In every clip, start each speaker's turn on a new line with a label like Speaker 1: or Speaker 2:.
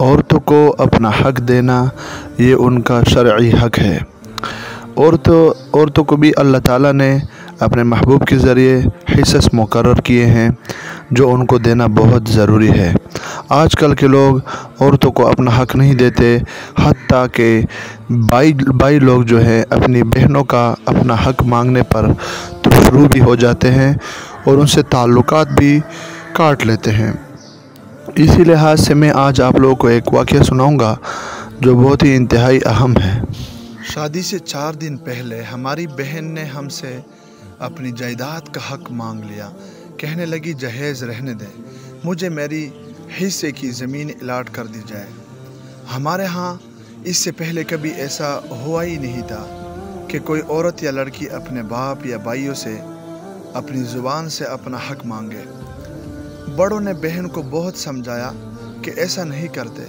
Speaker 1: عورتوں کو اپنا حق دینا یہ ان کا شرعی حق ہے۔ عورتوں کو بھی اللہ تعالیٰ نے اپنے محبوب کے ذریعے حصص مقرر کیے ہیں جو ان کو دینا بہت ضروری ہے۔ آج کل کے لوگ عورتوں کو اپنا حق نہیں دیتے، حتیٰ کہ بائی لوگ جو ہیں اپنی بہنوں کا اپنا حق مانگنے پر روبرو بھی ہو جاتے ہیں اور ان سے تعلقات بھی کاٹ لیتے ہیں۔ اسی لحاظ سے میں آج آپ لوگوں کو ایک واقعہ سناؤں گا جو بہت ہی انتہائی اہم ہے۔
Speaker 2: شادی سے 4 دن پہلے ہماری بہن نے ہم سے اپنی جائیداد کا حق مانگ لیا۔ کہنے لگی جہیز رہنے دیں، مجھے میری حصے کی زمین الاٹ کر دی جائے۔ ہمارے ہاں اس سے پہلے کبھی ایسا ہوا ہی نہیں تھا کہ کوئی عورت یا لڑکی اپنے باپ یا بھائیوں سے اپنی زبان سے اپنا حق مانگے۔ بڑوں نے بہن کو بہت سمجھایا کہ ایسا نہیں کرتے،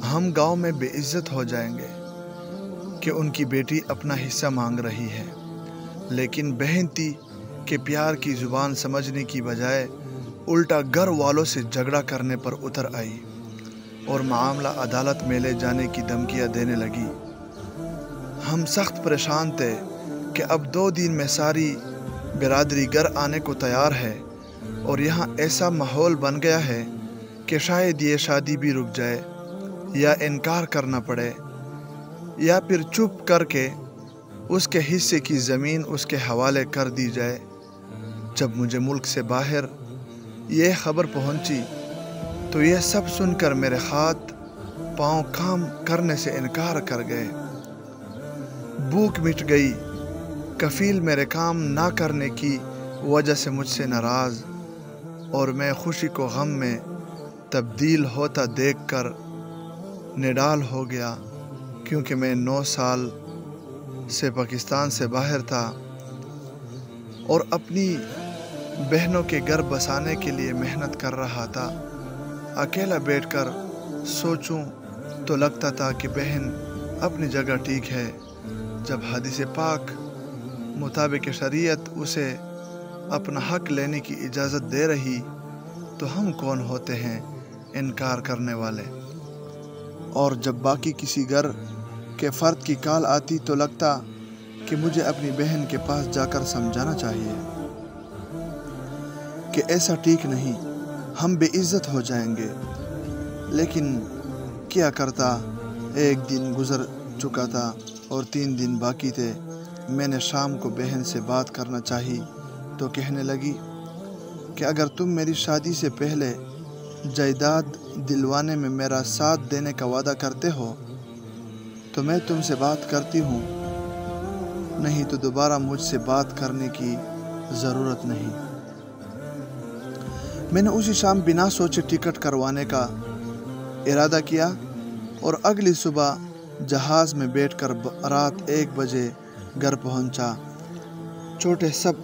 Speaker 2: ہم گاؤں میں بے عزت ہو جائیں گے کہ ان کی بیٹی اپنا حصہ مانگ رہی ہے۔ لیکن بہن تھی کہ پیار کی زبان سمجھنے کی بجائے الٹا گھر والوں سے جھگڑا کرنے پر اتر آئی اور معاملہ عدالت میں لے جانے کی دھمکیاں دینے لگی۔ ہم سخت پریشان تھے کہ اب 2 دن میں ساری برادری گھر آنے کو تیار ہے اور یہاں ایسا ماحول بن گیا ہے کہ شاید یہ شادی بھی رک جائے یا انکار کرنا پڑے یا پھر چپ کر کے اس کے حصے کی زمین اس کے حوالے کر دی جائے۔ جب مجھے ملک سے باہر یہ خبر پہنچی تو یہ سب سن کر میرے ہاتھ پاؤں کام کرنے سے انکار کر گئے۔ بھوک مٹ گئی۔ کفیل میرے کام نہ کرنے کی وجہ سے مجھ سے ناراض اور میں خوشی کو غم میں تبدیل ہوتا دیکھ کر نڈال ہو گیا، کیونکہ میں 9 سال سے پاکستان سے باہر تھا اور اپنی بہنوں کے گھر بسانے کے لیے محنت کر رہا تھا۔ اکیلا بیٹھ کر سوچوں تو لگتا تھا کہ بہن اپنی جگہ ٹھیک ہے۔ جب حدیث پاک مطابق شریعت اسے اپنا حق لینے کی اجازت دے رہی تو ہم کون ہوتے ہیں انکار کرنے والے؟ اور جب باقی کسی گھر کے فرد کی کال آتی تو لگتا کہ مجھے اپنی بہن کے پاس جا کر سمجھانا چاہیے کہ ایسا ٹھیک نہیں، ہم بے عزت ہو جائیں گے۔ لیکن کیا کرتا، ایک دن گزر چکا تھا اور 3 دن باقی تھے۔ میں نے شام کو بہن سے بات کرنا چاہی تو کہنے لگی کہ اگر تم میری شادی سے پہلے جائیداد دلوانے میں میرا ساتھ دینے کا وعدہ کرتے ہو تو میں تم سے بات کرتی ہوں، نہیں تو دوبارہ مجھ سے بات کرنے کی ضرورت نہیں۔ میں نے اسی شام بنا سوچے ٹکٹ کروانے کا ارادہ کیا اور اگلی صبح جہاز میں بیٹھ کر رات 1 بجے گھر پہنچا۔ چھوٹے سب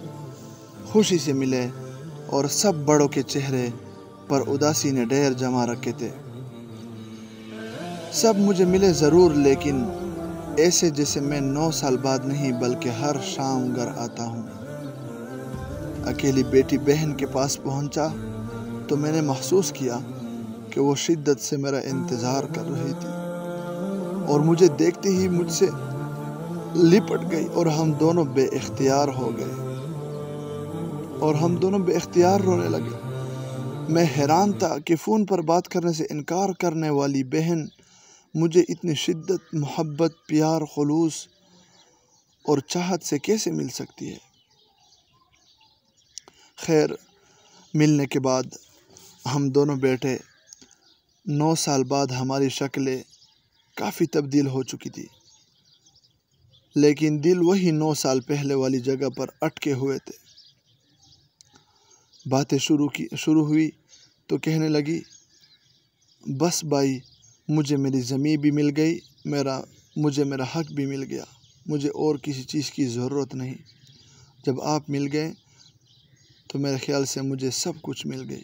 Speaker 2: خوشی سے ملے اور سب بڑوں کے چہرے پر اداسی نے ڈیر جما رکھے تھے۔ سب مجھے ملے ضرور، لیکن ایسے جیسے میں 9 سال بعد نہیں بلکہ ہر شام گھر آتا ہوں۔ اکیلی بیٹی بہن کے پاس پہنچا تو میں نے محسوس کیا کہ وہ شدت سے میرا انتظار کر رہی تھی اور مجھے دیکھتے ہی مجھ سے لپٹ گئی اور ہم دونوں بے اختیار ہو گئے اور ہم دونوں بے اختیار رونے لگے۔ میں حیران تھا کہ فون پر بات کرنے سے انکار کرنے والی بہن مجھے اتنی شدت، محبت، پیار، خلوص اور چاہت سے کیسے مل سکتی ہے۔ خیر، ملنے کے بعد ہم دونوں بیٹھے۔ 9 سال بعد ہماری شکلیں کافی تبدیل ہو چکی تھی، لیکن دل وہی 9 سال پہلے والی جگہ پر اٹکے ہوئے تھے۔ باتیں شروع ہوئی تو کہنے لگی، بس بھائی، مجھے میری زمین بھی مل گئی، مجھے میرا حق بھی مل گیا، مجھے اور کسی چیز کی ضرورت نہیں۔ جب آپ مل گئے تو میرے خیال سے مجھے سب کچھ مل گئی۔